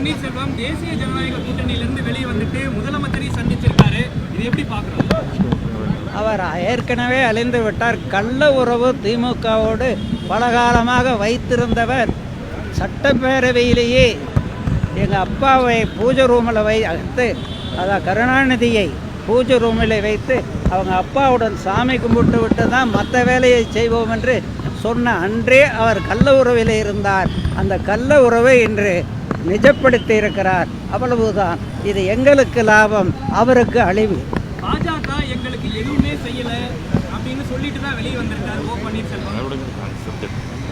பன்னீர்செல்வம் தேசிய ஜனநாயக கூட்டணியிலிருந்து வெளியே வந்துட்டு முதலமைச்சரை சந்திச்சிருக்காரு. இது எப்படி பார்க்குறோம்? அவர் ஏற்கனவே அழிந்து விட்டார். கள்ள உறவு திமுகவோடு பலகாலமாக வைத்திருந்தவர். சட்டப்பேரவையிலேயே எங்கள் அப்பாவை பூஜை ரூமில் வைத்து, அதான் கருணாநிதியை பூஜை ரூமில் வைத்து அவங்க அப்பாவுடன் சாமி கும்பிட்டு விட்டு தான் மற்ற வேலையை செய்வோம் என்று சொன்ன அன்றே அவர் கள்ள உறவில் இருந்தார். அந்த கள்ள உறவை இன்று நிஜப்படுத்தி இருக்கிறார். அவ்வளவுதான். இது எங்களுக்கு லாபம், அவருக்கு அழிவு. பாஜக எங்களுக்கு எதுவுமே செய்யல அப்படின்னு சொல்லிட்டு தான் வெளியே வந்திருக்காரு ஓ பன்னீர்செல்வம்.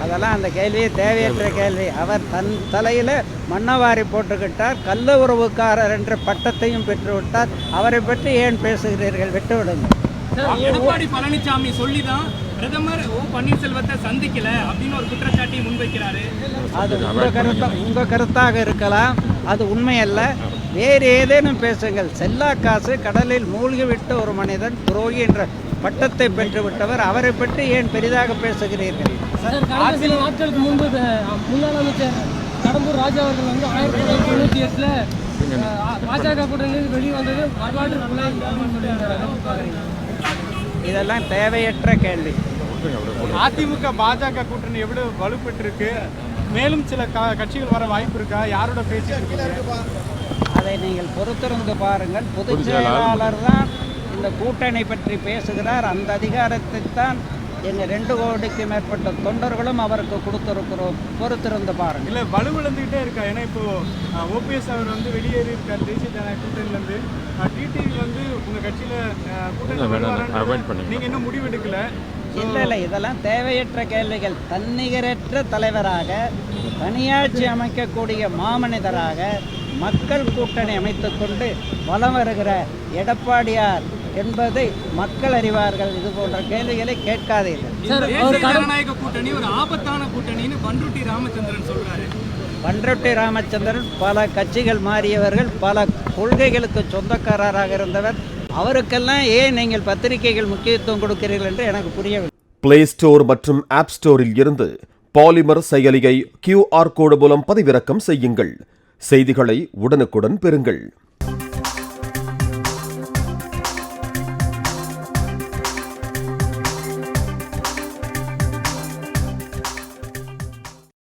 அதெல்லாம் அந்த கேள்வியே தேவையற்ற கேள்வி. அவர் தன் தலையில் மண்ணவாரி போட்டுக்கிட்டார். கள்ள உறவுக்காரர் என்ற பட்டத்தையும் பெற்றுவிட்டார். அவரை பற்றி ஏன் பேசுகிறீர்கள்? விட்டுவிடுங்கள். எடப்பாடி பழனிசாமி சொல்லிதான் பிரதமர் ஓ பன்னீர்செல்வத்தை சந்திக்கல அப்படின்னு ஒரு குற்றச்சாட்டை முன்வைக்கிறாரு. அது உங்கள் கருத்தாக இருக்கலாம், அது உண்மையல்ல. வேறு ஏதேனும் பேசுங்கள். செல்லா காசு கடலில் மூழ்கிவிட்ட ஒரு மனிதன் துரோகி என்ற பட்டத்தை பெற்றுவிட்டவர். அவரை பற்றி ஏன் பெரிதாக பேசுகிறீர்கள்? சில நாட்களுக்கு முன்பு முன்னாள் அமைச்சர் கடம்பூர் ராஜா அவர்கள் வந்து 1998 பாஜக கூட்டணியில் வெளியே வந்தது வரலாற்று சொல்லியிருந்தார். இதெல்லாம் தேவையற்ற கேள்வி. அதிமுக பாஜக கூட்டணி எப்படி வலுப்பெற்றிருக்கு? மேலும் சில கட்சிகள் வர வாய்ப்பு இருக்கா? யாரோட பேச்சு? அதை நீங்கள் பொறுத்திருந்து பாருங்கள். பொதுச் செயலாளர் தான் இந்த கூட்டணி பற்றி பேசுகிறார். அந்த அதிகாரத்தை தான் எங்கள் 2 கோடிக்கு மேற்பட்ட தொண்டர்களும் அவருக்கு கொடுத்துருக்கிறோம். பொறுத்திருந்து பாருங்கள். இல்லை, வலுவிழந்துகிட்டே இருக்கா? ஏன்னா இப்போ ஓபிஎஸ் அவர் வந்து வெளியேறி இருக்கார் தேசிய ஜனநாயக கூட்டணியிலேருந்து. டிடிவி வந்து உங்கள் கட்சியில் கூட்டணி நீங்கள் இன்னும் முடிவெடுக்கல. இல்லை, இதெல்லாம் தேவையற்ற கேள்விகள். தன்னிகரற்ற தலைவராக, தனியாட்சி அமைக்கக்கூடிய மாமனிதராக மக்கள் கூட்டணி அமைத்து கொண்டு வலம் வருகிற எடப்பாடியார் என்பதை மக்கள் அறிவார்கள். இது போன்ற கேள்விகளை கேட்காதீர்கள். ஜனநாயக கூட்டணி ஒரு ஆபத்தான கூட்டணின்னு பண்ருட்டி ராமச்சந்திரன் சொல்றாரு. பண்ருட்டி ராமச்சந்திரன் பல கட்சிகள் மாறியவர்கள், பல கொள்கைகளுக்கு சொந்தக்காரராக இருந்தவர். அவருக்கெல்லாம் ஏன் நீங்கள் பத்திரிகைகள் முக்கியத்துவம் கொடுக்கிறீர்கள் என்று எனக்கு புரியவில்லை. பிளே ஸ்டோர் மற்றும் ஆப் ஸ்டோரில் இருந்து பாலிமர் செயலியை QR கோடு மூலம் பதிவிறக்கம் செய்யுங்கள். செய்திகளை உடனுக்குடன் பெறுங்கள்.